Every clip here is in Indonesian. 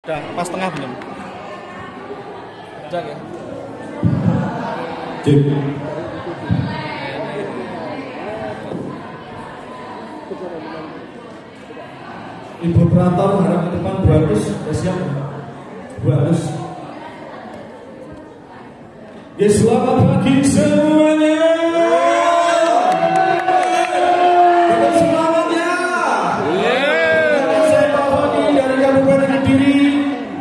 Udah pas tengah belum? Udah ya. Cek. Ibu operator harap ke depan 200. Siap? 200. Ya, selamat pagi semuanya.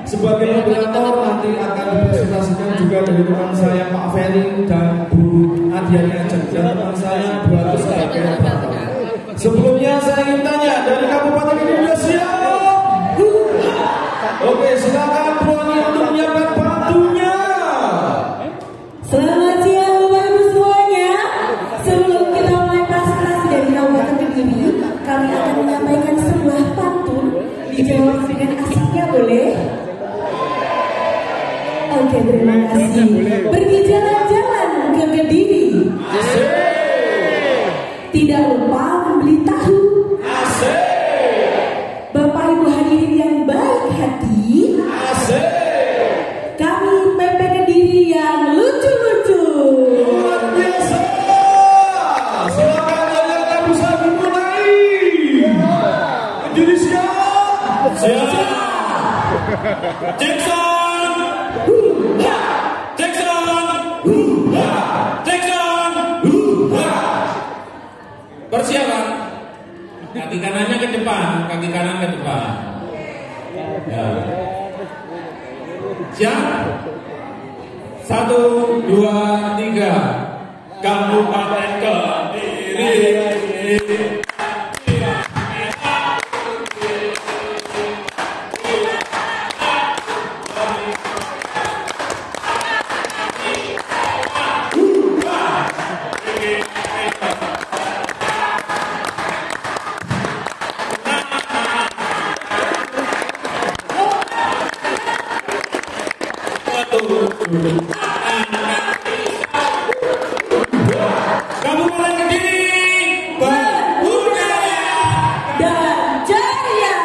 Sebagai moderator nanti akan dipresentasikan juga dari teman saya Pak Ferry dan Bu Adiani Ajeng dan teman saya 200 sebagai operator. Sebelumnya saya ingin tanya dari Kabupaten ini sudah siap? Oke, silakan Bu Ani untuk menyiapkan batunya. Selamat siang Bapak Ibu semuanya. Sebelum kita mulai presentasi dari Kabupaten Kediri, kami akan menyampaikan sebuah pantun dijawab dengan asiknya, boleh? Oke, terima kasih. Pergi jalan-jalan ke Kediri. Asik. Tidak lupa membeli tahu. Asik. Bapak Ibu hadirin yang baik hati. Asik. Kami PP Kediri yang lucu-lucu. Luar biasa. Silakan kalian bisa dimulai. Kediri siap. Siap. Jackson. Persiapan. Kaki kanannya ke depan, kaki kanan ke depan. Ya. Siap. 1, 2, 3. Kabupaten Kediri. Kabupaten Kediri berbudaya dan jaya.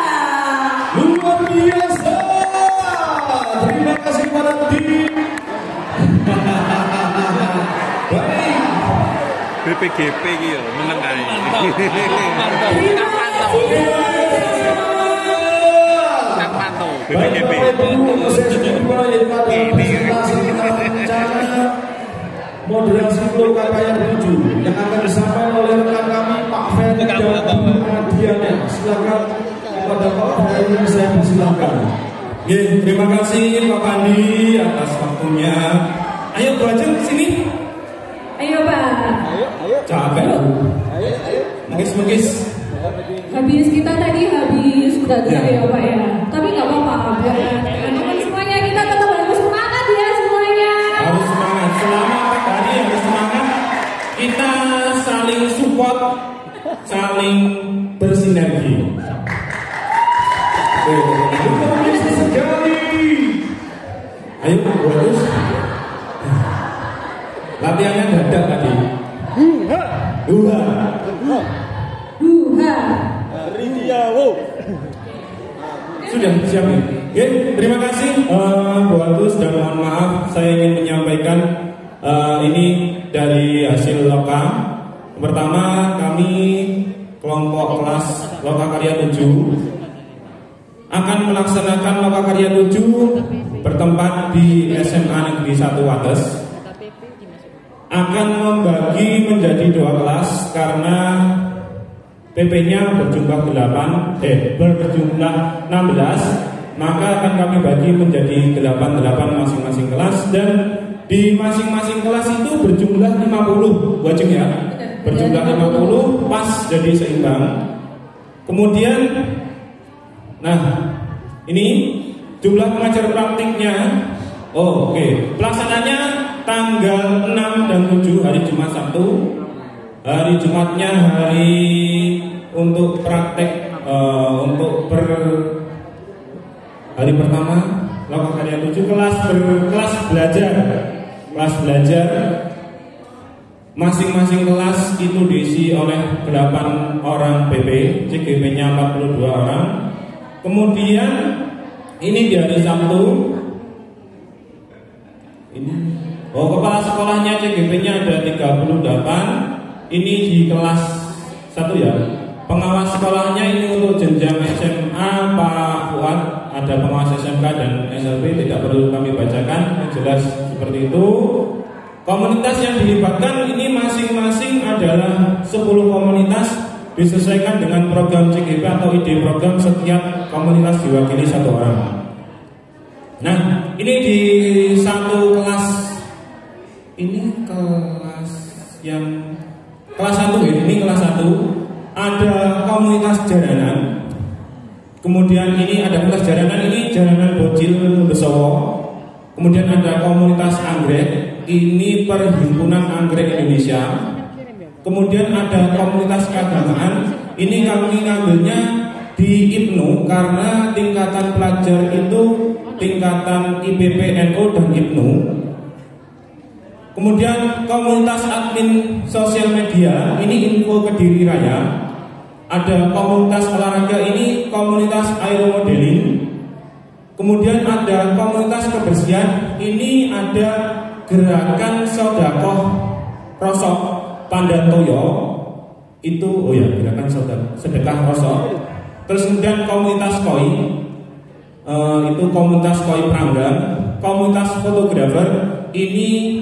Luar biasa. Terima kasih kepada tim. Baik. BPGP gitu menang aja. BPGP. Moderasi Pulau Kakaya menuju yang akan disampaikan oleh rekan kami Pak Ferry dan Bu Adiani. Silakan kepada Pak Ferry, saya persilakan. Terima kasih Pak Pandi atas waktunya. Ayo Bu Ajeng ke sini. Ayo Pak. Capek. Mengis-mengis. Habis kita tadi habis gagah ya Pak ya. Tapi nggak apa-apa. Teman-teman semuanya kita tetap harus semangat ya semuanya. Harus semangat. Selama hari harus semangat. Kita saling support, saling bersinergi. Luar biasa sekali. Ayo terus. Latihannya dadak tadi. Dua. Sudah siap ya? Oke, terima kasih Bu Agus dan mohon maaf saya ingin menyampaikan ini dari hasil loka. Pertama kami kelompok kelas Loka Karya 7 akan melaksanakan Loka Karya 7 bertempat di SMA Negeri 1 Wates. Akan membagi menjadi 2 kelas karena PP-nya berjumlah 16, maka akan kami bagi menjadi 8 masing-masing kelas dan di masing-masing kelas itu berjumlah 50, wajib ya, berjumlah 50 pas jadi seimbang. Kemudian, nah ini jumlah pengajar praktiknya, oke. Pelaksananya tanggal 6 dan 7 hari Jumat Sabtu. Hari Jumatnya hari untuk praktek untuk hari pertama Loka Karya 7 kelas belajar masing-masing kelas itu diisi oleh 8 orang PP, CGP-nya 42 orang. Kemudian Ini di hari Sabtu. Ini kepala sekolahnya CGP-nya ada 38. Ini di kelas 1 ya. Pengawas sekolahnya ini untuk jenjang SMA Pak Fuad, ada pengawas SMK dan SLB, tidak perlu kami bacakan, yang jelas seperti itu. Komunitas yang dilibatkan ini masing-masing adalah 10 komunitas, disesuaikan dengan program CGP atau ide program, setiap komunitas diwakili 1 orang. Nah, ini di satu kelas, ini kelas yang kelas 1 ya, ini kelas 1 ada komunitas jaranan. Kemudian ini ada komunitas jaranan, ini jaranan bocil Besowo. Kemudian ada komunitas anggrek, ini Perhimpunan Anggrek Indonesia. Kemudian ada komunitas keagamaan, ini kami ngambilnya di IPNU karena tingkatan pelajar itu tingkatan IPP NU dan IPNU. Kemudian komunitas admin sosial media, ini Info Kediri Raya. Ada komunitas olahraga, ini komunitas aeromodeling. Kemudian ada komunitas kebersihan, ini ada gerakan Sodakoh Rosok Pandantoyo. Itu gerakan sedekah rosok. Terus kemudian komunitas koi, itu komunitas koi Prangga. Komunitas fotografer, ini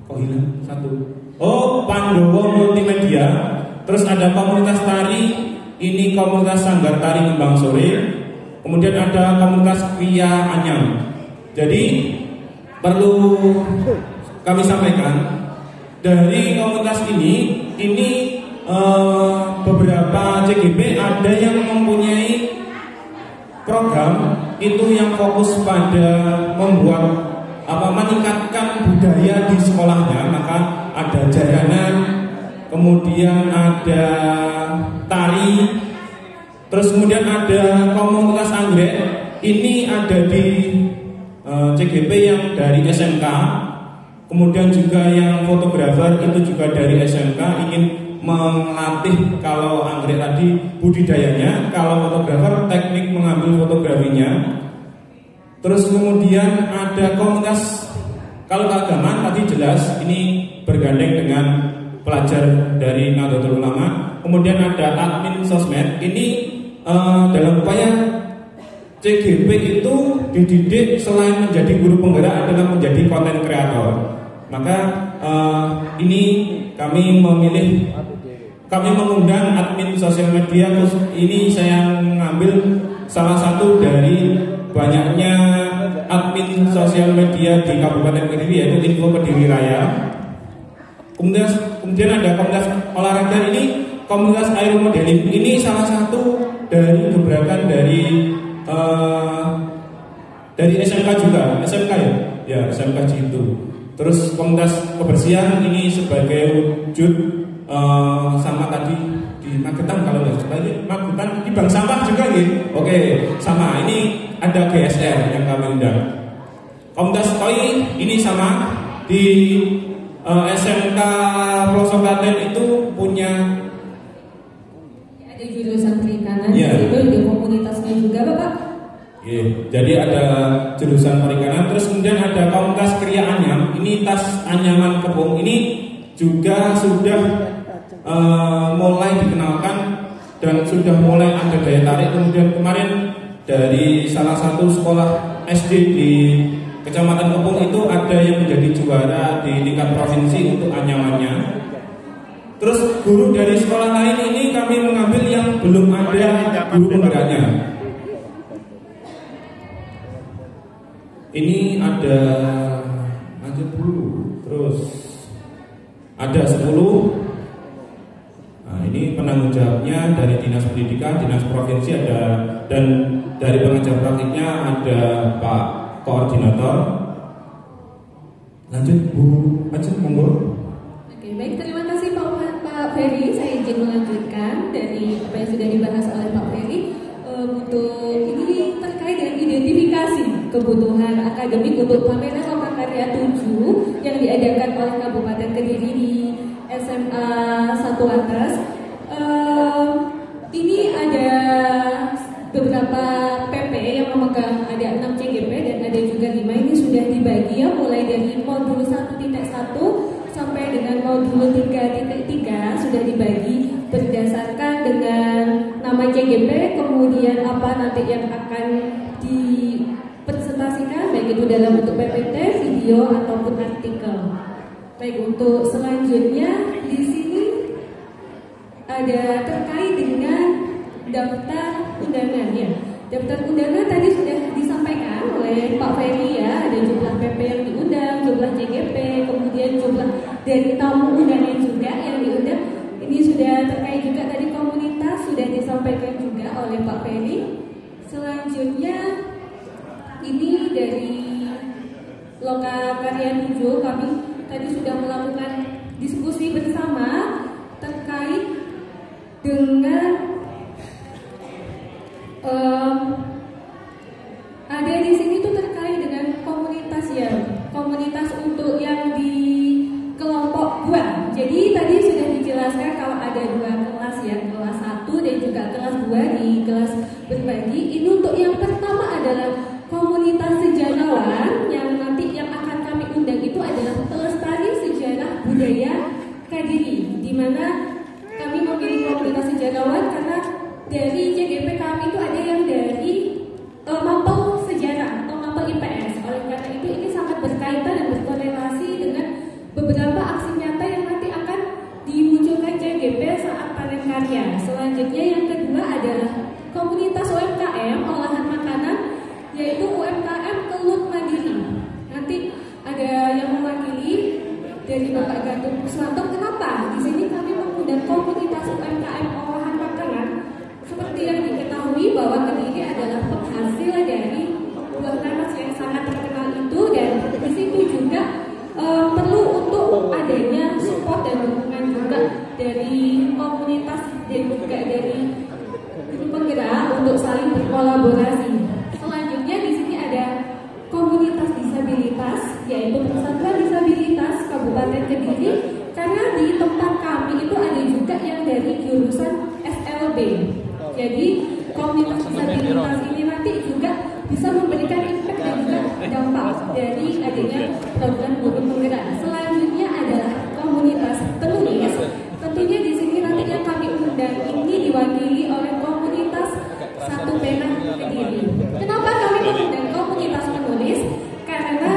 kok hilang satu. Pandowo Multimedia. Terus ada komunitas tari, ini komunitas Sanggar Tari Kembang Sore. Kemudian ada komunitas Kria Anyam. Jadi perlu kami sampaikan, dari komunitas ini beberapa CGP ada yang mempunyai program itu yang fokus pada meningkatkan budaya di sekolahnya. Maka ada jaranan, kemudian ada tari, terus kemudian ada komunitas anggrek. Ini ada di CGP yang dari SMK. Kemudian juga yang fotografer itu juga dari SMK, ingin melatih kalau anggrek tadi budidayanya, kalau fotografer teknik mengambil fotografinya. Terus kemudian ada komunitas, kalau keagamaan tadi jelas ini bergandeng dengan pelajar dari Nahdlatul Ulama. Kemudian ada admin sosmed, ini dalam upaya CGP itu dididik selain menjadi guru penggerak adalah menjadi konten kreator. Maka ini kami mengundang admin sosial media. Ini saya mengambil salah satu dari banyaknya admin sosial media di Kabupaten Kediri, yaitu Info Kediri Raya. Kemudian ada komunitas olahraga, ini komunitas aeromodeling. Ini salah satu dari gebrakan dari SMK juga, SMK ya SMK Jitu. Terus komunitas kebersihan ini sebagai wujud sama tadi di Magetan, kalau nggak salah Magetan di bank sampah juga gitu. Oke, sama ini ada GSR yang kami undang. Komunitas koi ini sama di SMK Pelosok Klaten itu punya ada jurusan perikanan, ya. Itu di komunitasnya juga Bapak. Jadi ada jurusan perikanan. Terus kemudian ada komunitas Kria Anyam, ini tas anyaman kepung. Ini juga sudah mulai dikenalkan dan sudah mulai ada daya tarik. Kemudian kemarin dari salah satu sekolah SD di Kecamatan Kepung itu ada yang menjadi juara di tingkat provinsi untuk anyamannya. Terus guru dari sekolah lain ini kami mengambil yang belum ada guru penggeraknya. Ini ada terus ada 10. Nah, ini penanggung jawabnya dari Dinas Pendidikan, Dinas Provinsi ada, dan dari pengajar praktiknya ada Pak Koordinator. Lanjut Bu Ajeng, monggo. Oke, baik, terima kasih Pak Ferry. Saya izin melanjutkan dari apa yang sudah dibahas oleh Pak Ferry. Untuk ini terkait dengan identifikasi kebutuhan akademik untuk pameran lokakarya 7 yang diadakan oleh Kabupaten Kediri di SMA 1 atas. Ini ada beberapa memegang ada 6 CGP dan ada juga 5. Ini sudah dibagi ya, mulai dari modul 1.1 sampai dengan modul 3.3 sudah dibagi berdasarkan dengan nama CGP, kemudian apa nanti yang akan dipresentasikan, baik itu dalam bentuk PPT, video ataupun artikel. Baik, untuk selanjutnya di sini ada terkait dengan daftar undangan ya. Daftar undangan tadi sudah disampaikan oleh Pak Ferry ya, ada jumlah PP yang diundang, jumlah CGP, kemudian jumlah dari tamu undangan juga yang diundang. Ini sudah terkait juga tadi komunitas, sudah disampaikan juga oleh Pak Ferry. Selanjutnya ini dari Lokakarya 7, kami tadi sudah melakukan diskusi bersama terkait dengan ada di sini tuh terkait dengan komunitas ya, komunitas untuk yang di kelompok 2. Jadi tadi sudah dijelaskan kalau ada 2 kelas ya, kelas 1 dan juga kelas 2 di kelas berbagi. Ini untuk yang pertama adalah komunitas sejarawan yang nanti yang akan kami undang itu adalah pelestari sejarah budaya Kediri, di mana kami memilih komunitas sejarawan karena dari CGP kami itu ada yang dari Mampel Sejarah atau Mampel IPS. Oleh karena itu ini sangat berkaitan dan berkorelasi dengan beberapa aksi nyata yang nanti akan dimunculkan CGP saat panen karya. Selanjutnya yang kedua adalah komunitas UMKM olahan makanan, yaitu UMKM Kelut Mandiri. Nanti ada yang mewakili dari Bapak Gatot Puswanto. Kenapa? Di sini kami mengundang komunitas UMKM olahan makanan. Seperti yang diketahui bahwa Kediri adalah penghasil dari buah nanas yang sangat terkenal itu, dan di situ juga perlu untuk adanya support dan dukungan juga dari komunitas dan juga dari penggerak untuk saling berkolaborasi. Selanjutnya di sini ada komunitas disabilitas, yaitu Persatuan Disabilitas Kabupaten Kediri, karena di tempat kami itu ada juga yang dari jurusan SLB. Jadi komunitas disabilitas ini nanti juga bisa memberikan impact dan juga dampak dari adanya program guru penggerak. Selanjutnya adalah komunitas penulis. Tentunya di sini nanti yang kami undang ini diwakili oleh komunitas Satu Pena Kediri. Kenapa kami mengundang komunitas penulis? Karena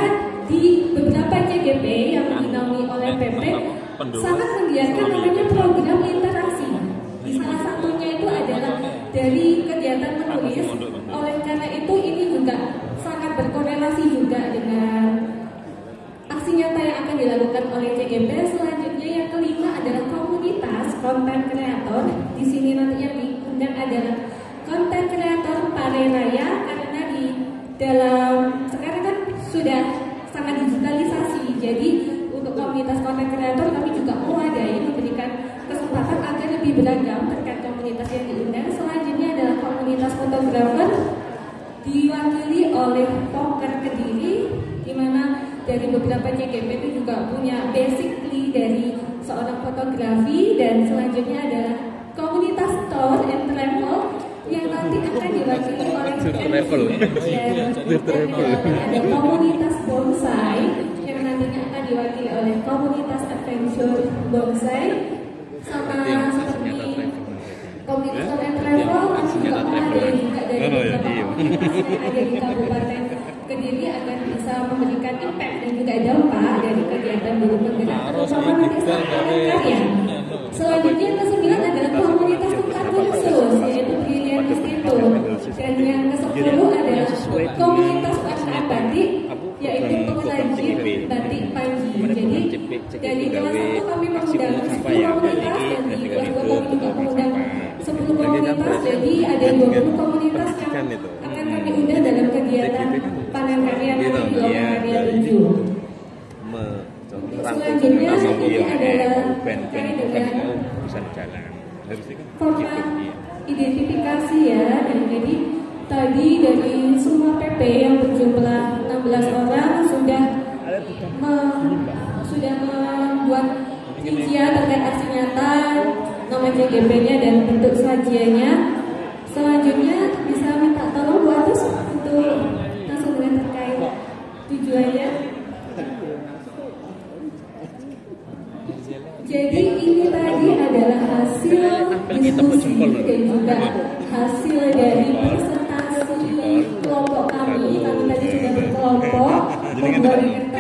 di beberapa CGP yang dinaungi oleh PP sangat menggiatkan namanya program literasi. Di salah satunya itu adalah dari kegiatan menulis. Oleh karena itu ini juga sangat berkorelasi juga dengan aksi nyata yang akan dilakukan oleh CGP. Selanjutnya yang kelima adalah komunitas konten kreator. Di sini nanti yang diundang adalah konten kreator Pareraya, karena di dalam sekarang kan sudah sangat digitalisasi. Jadi untuk komunitas konten kreator kami juga mewadai, memberikan kesempatan agar lebih beragam terkait komunitas yang diundang. Selanjutnya adalah komunitas fotografer diwakili oleh Poker Kediri, di mana dari beberapa CGP itu juga punya basically dari seorang fotografi. Dan selanjutnya adalah komunitas tour and travel yang nanti akan diwakili oleh ada komunitas bonsai yang nantinya akan diwakili oleh komunitas adventure bonsai, sama seperti komunitas tour and travel kami juga mengadakan juga dari beberapa komunitas yang ada di Kabupaten Kediri agar bisa memberikan impact dan juga dampak dari kegiatan guru penggerak terutama nanti saat karya. Selanjutnya ke-9 adalah komunitas tukar kursus, yaitu Brilliant Institute. Dan yang ke-10 adalah komunitas UMKM batik, yaitu pengrajin batik Panji. Jadi dari kelas 1 kami mengundang 10 komunitas, dan di kelas 2 kami juga mengundang 10 komunitas. Jadi ada 20 komunitas yang akan kami undang dalam kegiatan panen karya nanti di Lokakarya 7. Selanjutnya ini adalah terkait dengan format identifikasi ya. Dan jadi tadi dari semua PP yang berjumlah 16 orang sudah membuat rincian terkait aksi nyata, nama CGP-nya dan bentuk sajiannya. Selanjutnya bisa minta tolong Bu Atus untuk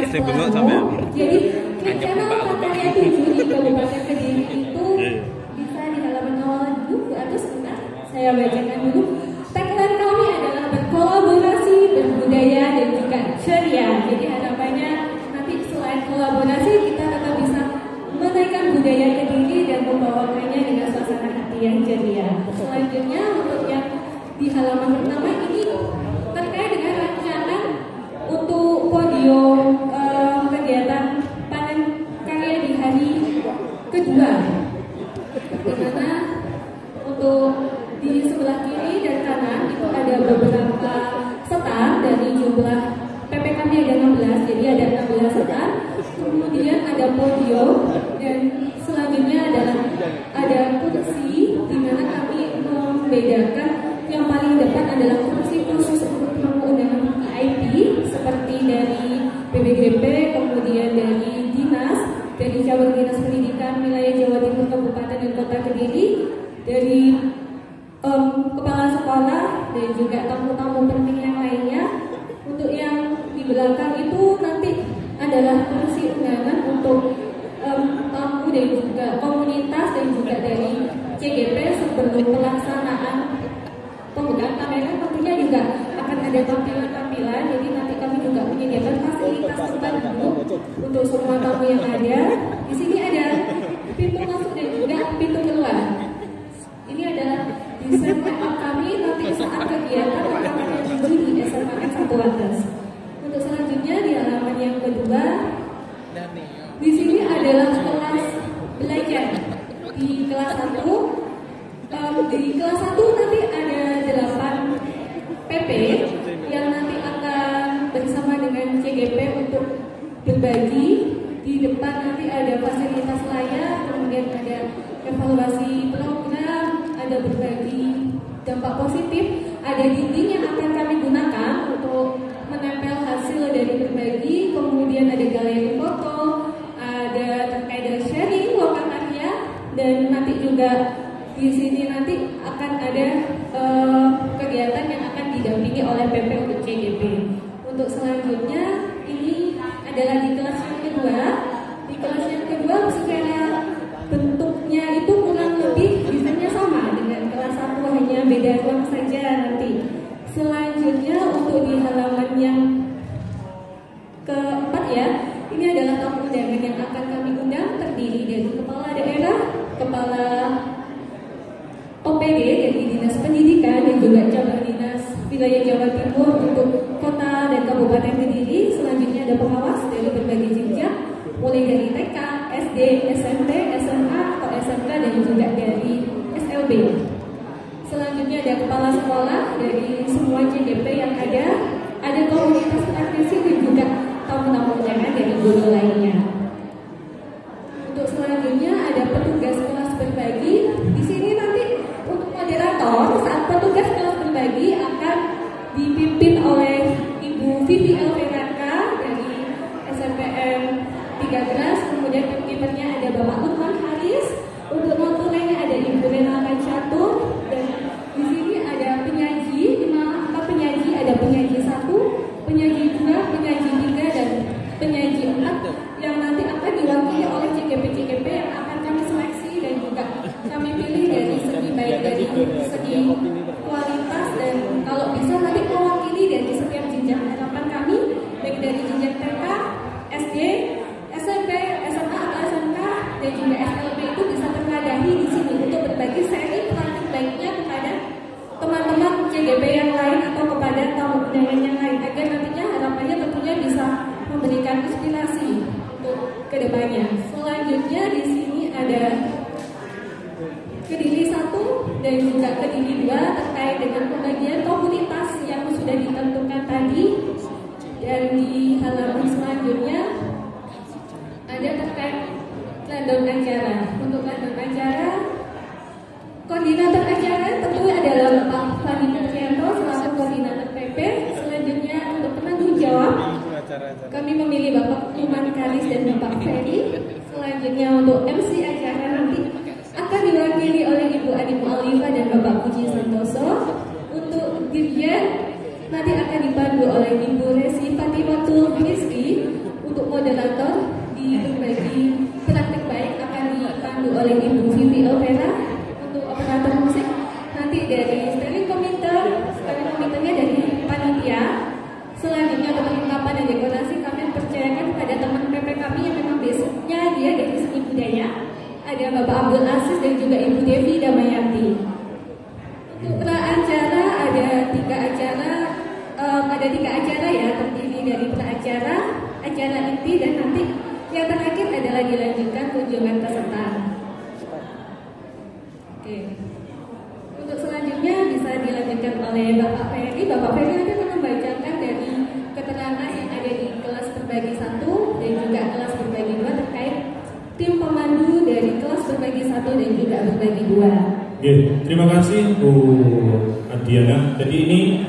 Sing bengok sampean. Jadi rencana Prakarya 7 di Kabupaten Kediri itu bisa di halaman awal dulu atau sebentar saya bacakan dulu. Tagline kami adalah berkolaborasi, berbudaya dan juga ceria. Jadi harapannya nanti selain kolaborasi kita tetap bisa menaikkan budaya Kediri dan membawakannya dengan suasana hati yang ceria. Selanjutnya untuk yang di halaman pertama ini terkait dengan rancangan untuk podium kegiatan panen karya di hari kedua, di mana untuk di sebelah kiri dan kanan itu ada beberapa setar dari jumlah PPKM ada 16, jadi ada 16 setar. Kemudian ada podium dan selanjutnya adalah ada kursi di mana kami membedakan yang paling depan adalah kursi khusus untuk tamu undangan VIP seperti dari PBGP, kemudian dari dinas, dari cabang dinas pendidikan wilayah Jawa Timur Kabupaten dan Kota Kediri, dari kepala sekolah dan juga tamu-tamu penting yang lainnya. Untuk yang di belakang itu nanti adalah kursi undangan untuk tamu dan juga komunitas dan juga dari CGP sebelum pelaksanaan pembukaan pameran. Tentunya juga akan ada tampilan-tampilan, jadi nanti kami juga menyediakan fasilitas tempat duduk untuk semua tamu yang ada. Di sini ada pintu masuk dan juga pintu keluar. Ini adalah desain kami nanti saat kegiatan Prakarya 7 di SMAN 1 atas. Untuk selanjutnya di halaman yang kedua, di sini adalah kelas belajar. Di kelas 1, nanti ada 8 PP yang nanti akan bersama dengan CGP untuk berbagi. Di depan nanti ada fasilitas layar, kemudian ada evaluasi program, ada berbagi dampak positif, ada dinding yang akan kami gunakan untuk menempel hasil dari berbagi, kemudian ada galeri foto, ada terkait dengan sharing lokal karya, dan nanti juga di sini nanti akan ada kegiatan yang akan didampingi oleh PP untuk CGP. Untuk selanjutnya ini adalah di kelas yang kedua. Di kelas yang kedua secara bentuknya itu kurang lebih desainnya sama dengan kelas 1, hanya beda ruang saja nanti. Selanjutnya untuk di halaman yang keempat ya, ini adalah tamu undangan yang akan kami undang, terdiri dari kepala daerah, kepala OPD dari Dinas Pendidikan dan juga cabang dinas wilayah Jawa Timur untuk kota dan kabupaten Kediri. Selanjutnya ada pengawas dari berbagai jenjang, mulai dari TK, SD, SMP, SMA atau SMK dan juga dari SLB. Selanjutnya ada kepala sekolah dari semua CGP yang ada komunitas praktisi dan juga tamu-tamu undangan dari guru lainnya. Untuk selanjutnya ada petugas kelas berbagi. Di sini nanti untuk moderator saat petugas kelas berbagi akan dipimpin oleh Ibu Vivi Elveraka dari SMPN 13, kemudian kipernya ada Bapak Lukman Haris, untuk notulenya ada Ibu Renalkan Catur, dan di sini ada penyaji, 4 penyaji, ada penyaji 1, penyaji 2, penyaji 3, dan penyaji 4 yang nanti akan diwakili oleh CGP-CGP yang akan kami seleksi dan juga kami pilih dari segi baik dari segi kualitas dan kalau bisa nanti mewakili dari setiap jenjang harapan kami, baik dari jenjang TK, SD, SMP, SMA atau SMK dan juga SLB itu bisa terwadahi di sini untuk berbagi seri peran baiknya kepada teman-teman CGP yang lain atau kepada tamu undangan yang lain agar nantinya harapannya tentunya bisa memberikan inspirasi untuk kedepannya. Selanjutnya di sini ada Kediri 1 dan juga Kediri 2 terkait dengan pembagian komunitas yang sudah ditentukan tadi. Dan di halaman selanjutnya ada terkait rundown acara. Untuk rundown acara, koordinator acara tentu adalah Pak Fani Putrianto selaku koordinator PP. Selanjutnya untuk penanggung jawab kami memilih Bapak Iman Karis dan Bapak Ferry. Selanjutnya untuk MC acara nanti akan diwakili oleh Ibu Adi Mu'alifah dan Bapak Puji Santoso. Untuk dirjen nanti akan dipandu oleh Ibu Resi Fatimatul Rizki. Untuk moderator di berbagi praktik baik akan dipandu oleh Ibu Vivi Elvera untuk operator musik. Nanti dari steering komiternya dari panitia. Selanjutnya untuk perlengkapan dan dekorasi kami percayakan kepada teman PP kami yang memang basicnya dia dari seni budaya. Ada Bapak Abdul Aziz dan juga Ibu Devi Damayanti. Untuk pra-acara ada tiga acara ya, terdiri dari pra-acara, acara inti, dan nanti yang terakhir adalah dilanjutkan kunjungan peserta. Oke. Untuk selanjutnya bisa dilanjutkan oleh Bapak Ferry. Bapak Ferry nanti akan membacakan dari keterangan yang ada di kelas berbagi 1 dan juga kelas berbagi 2 terkait tim pemandu dari kelas berbagi 1 dan juga berbagi 2. Oke, terima kasih Bu Adiana. Jadi ini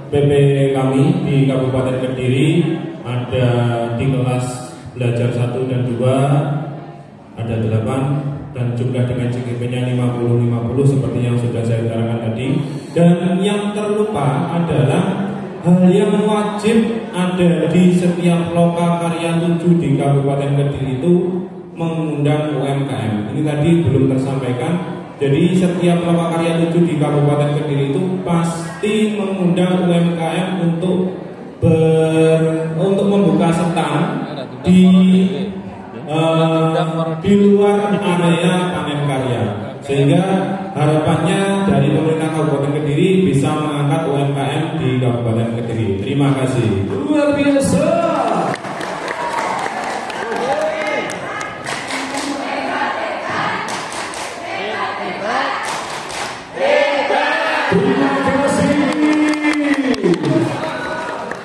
PP kami di Kabupaten Kediri ada di kelas belajar 1 dan 2 ada 8 dan jumlah dengan CGP-nya 50-50 seperti yang sudah saya utarakan tadi. Dan yang terlupa adalah hal yang wajib ada di setiap Lokakarya 7 di Kabupaten Kediri itu mengundang UMKM. Ini tadi belum tersampaikan. Jadi setiap Lokakarya 7 di Kabupaten Kediri itu pasti mengundang UMKM untuk membuka stand di luar area panen karya, sehingga harapannya dari pemerintah Kabupaten Kediri bisa mengangkat UMKM di Kabupaten Kediri. Terima kasih. Luar biasa.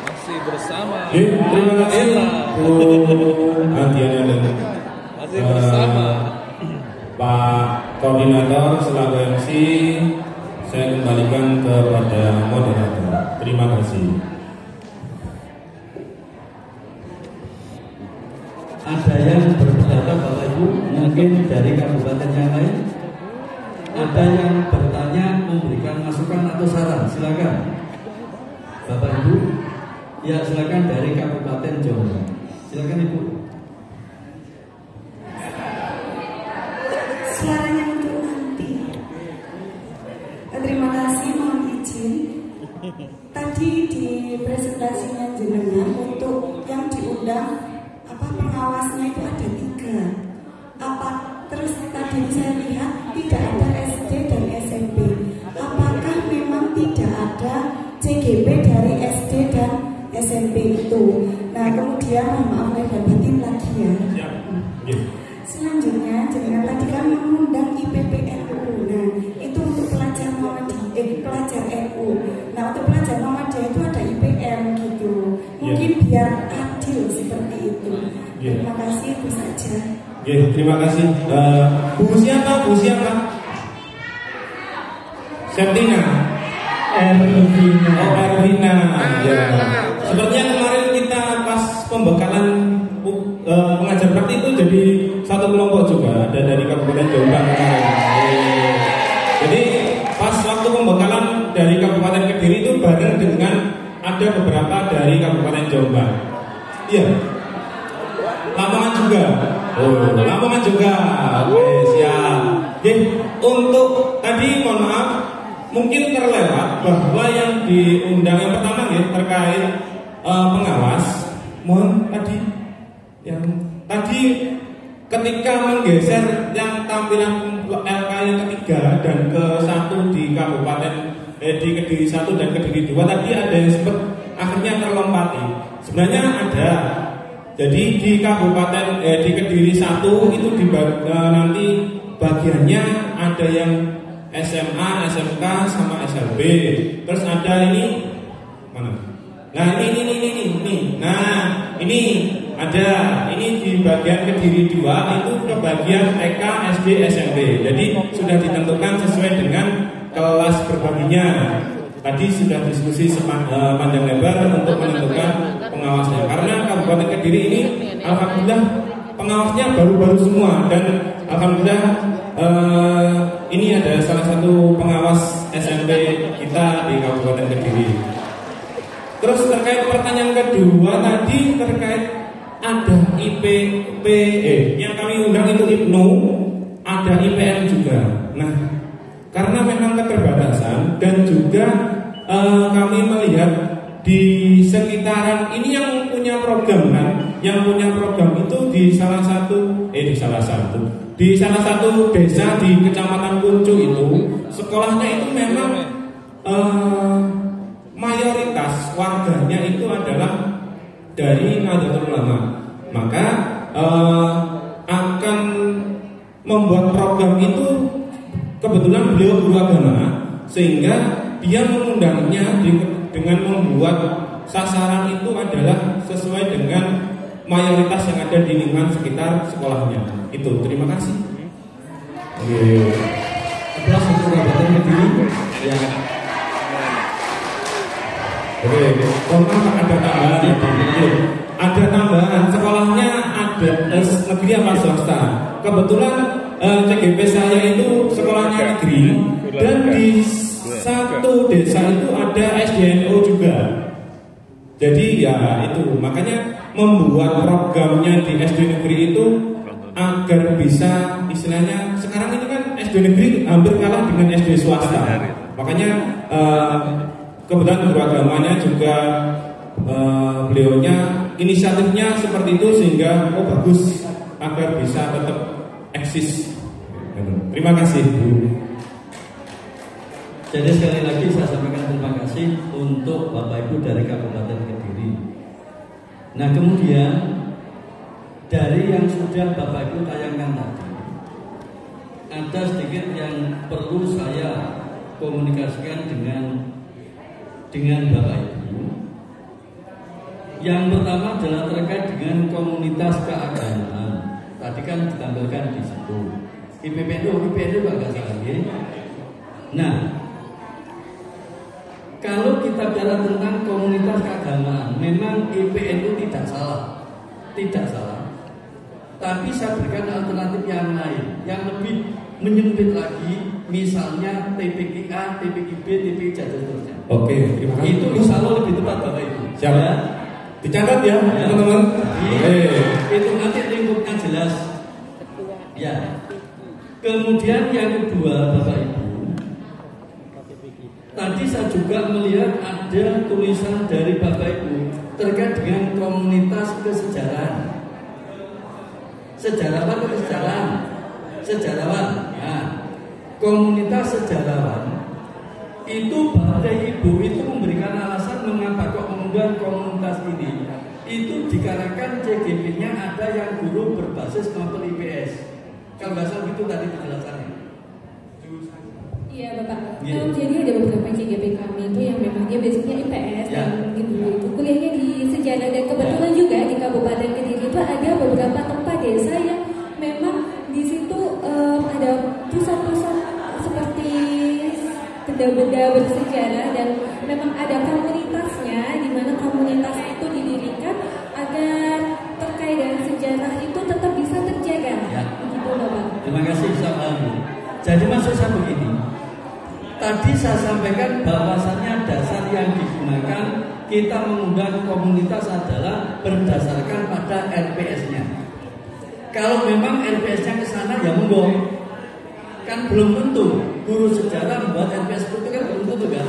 Masih bersama. Terima kasih Bu Adiana dan Masih bersama Pak Koordinator selaku MC. Saya kembalikan kepada moderator. Terima kasih. Ada yang berpendapat Bapak Ibu mungkin dari kabupaten yang lain? Ada yang bertanya, memberikan masukan atau saran? Silakan Bapak Ibu. Ya, silakan dari Kabupaten Jombang. Silakan Ibu. Suaranya untuk nanti. Terima kasih, mohon izin. Tadi di presentasinya jenengan untuk yang diundang pengawasnya itu ada 3. Terus tadi saya lihat tidak ada SD dan SMP. Apakah memang tidak ada CGP dari SD dan SMP itu? Nah, kemudian mohon maaf lahir dan batin lagi ya. Selanjutnya, jangan tadi kan mengundang IPPNU. Nah, itu untuk pelajar pelajar NU. Nah, untuk pelajar Muhammadiyah itu ada IPM gitu. Mungkin biar adil seperti itu. Terima kasih, itu saja. Terima kasih. Bu siapa? Septina. Ervina. Ya. Sepertinya kemarin kita pas pembekalan pengajar praktik itu jadi satu kelompok juga, ada dari Kabupaten Jombang kemarin. Jadi pas waktu pembekalan dari Kabupaten Kediri itu bareng dengan ada beberapa dari Kabupaten Jombang. Iya. Lamongan juga. Lamongan juga. Oke, siap. Untuk tadi mohon maaf mungkin terlewat bahwa yang diundang yang pertama ya terkait pengawas. Mohon yang tadi ketika menggeser yang tampilan LK yang ketiga dan ke-1 di Kabupaten di Kediri 1 dan Kediri 2 tadi ada yang sempat akhirnya terlompati. Sebenarnya ada. Jadi di Kabupaten di Kediri 1 itu nanti bagiannya ada yang SMA, SMK sama SLB. Terus ada ini mana? Nah ini. Nah ini ada. Ini di bagian Kediri 2 itu ke bagian TK, SD, SMP. Jadi sudah ditentukan sesuai dengan kelas berbaginya. Tadi sudah diskusi panjang lebar untuk menentukan pengawasnya. Karena Kabupaten Kediri ini alhamdulillah pengawasnya baru-baru semua dan alhamdulillah ini ada salah satu pengawas SMP kita di Kabupaten Kediri. Terus terkait pertanyaan kedua tadi terkait ada yang kami undang itu IPNU, ada IPM juga. Nah, karena memang keterbatasan dan juga kami melihat di sekitaran ini yang punya program kan, yang punya program itu di salah satu desa di Kecamatan Kuncu itu sekolahnya itu memang mayoritas warganya itu adalah dari Nahdlatul Ulama. Maka akan membuat program itu, kebetulan beliau guru agama, sehingga dia mengundangnya dengan membuat sasaran itu adalah sesuai dengan mayoritas yang ada di lingkungan sekitar sekolahnya. Itu, terima kasih. Aplaus untuk Kabupaten Kediri. Ya. Ada tambahan ya, ada tambahan. Sekolahnya ada negeri apa swasta. Kebetulan CGP saya itu sekolahnya negeri, dan di satu desa itu ada SDNO juga. Jadi ya itu, makanya membuat programnya di SD negeri itu agar bisa, istilahnya sekarang ini kan SD negeri hampir kalah dengan SD swasta. Makanya kebetulan guru agamanya juga beliaunya inisiatifnya seperti itu, sehingga bagus agar bisa tetap eksis. Terima kasih Bu. Jadi sekali lagi saya sampaikan terima kasih untuk Bapak Ibu dari Kabupaten Kediri. Nah, kemudian dari yang sudah Bapak Ibu tayangkan tadi, ada sedikit yang perlu saya komunikasikan dengan Bapak Ibu. Yang pertama adalah terkait dengan komunitas keagamaan. Tadi kan ditampilkan di situ. IPPNU agak salah ya. Nah, kalau kita bicara tentang komunitas keagamaan, memang IPNU tidak salah. Tapi saya berikan alternatif yang lain, yang lebih menyempit lagi, misalnya TPKA, TPKB, TPI dan seterusnya. Oke, terima kasih. Itu insya Allah lebih tepat Bapak Ibu. Siapa? Ya. Dicatat ya, teman-teman. Itu nanti lingkupnya jelas. Ya. Kemudian yang kedua Bapak Ibu, tadi saya juga melihat ada tulisan dari Bapak Ibu terkait dengan komunitas kesejarahan. Sejarawan atau kesejarahan? Sejarawan. Nah, komunitas sejarawan itu Bapak Ibu itu memberikan alasan mengapa kok mengundang komunitas ini. Itu dikarenakan CGP-nya ada yang guru berbasis maupun IPS. Kalau nggak salah itu tadi penjelasannya. Iya Bapak. Yeah. Jadi ada beberapa CGP kami itu yang memang dia basicnya IPS Yeah. dan mungkin dulu itu kuliahnya di sejarah, dan kebetulan juga di Kabupaten Kediri itu ada beberapa tempat desa yang memang di situ ada pusat-pusat seperti benda-benda bersejarah, dan memang ada komunitasnya di mana komunitas itu didirikan agar terkait dengan sejarah itu tetap bisa terjaga. Ya. Begitu Bapak. Terima kasih Ustaz. Jadi maksud saya begini. Tadi saya sampaikan bahwasannya dasar yang digunakan kita mengundang komunitas adalah berdasarkan pada RPS-nya. Kalau memang RPS-nya ke sana ya monggo. Kan belum tentu guru sejarah membuat RPS itu kan belum tentu kan.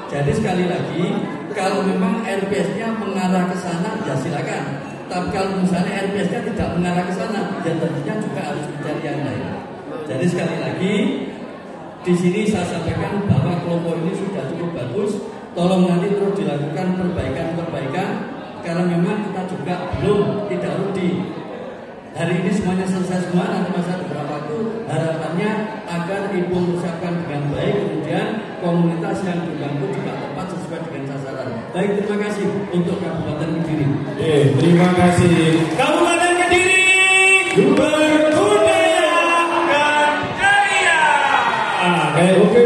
Jadi sekali lagi, kalau memang RPS-nya mengarah ke sana ya silakan. Tapi kalau misalnya RPS-nya tidak mengarah ke sana, ya tentunya juga harus mencari yang lain. Jadi sekali lagi, di sini saya sampaikan bahwa kelompok ini sudah cukup bagus. Tolong nanti terus dilakukan perbaikan, karena memang kita juga belum tidak rudi. Hari ini semuanya selesai semua, nanti masa beberapa waktu harapannya agar ibu mempersiapkan dengan baik, kemudian komunitas yang dibantu juga tepat sesuai dengan sasaran. Baik, terima kasih untuk Kabupaten Kediri. Terima kasih Kabupaten Kediri, berbudaya dan jaya. Oke,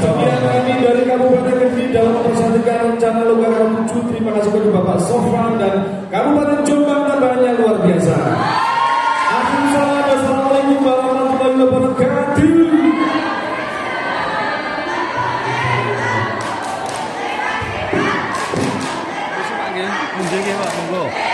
sekian kami dari Kabupaten Kediri dalam mempersatukan rencana Loka 7. Terima kasih kepada Bapak Sofran dan Kabupaten Jombang, tambahannya luar biasa. Assalamualaikum warahmatullahi wabarakatuh. Mundur ya Pak, monggo.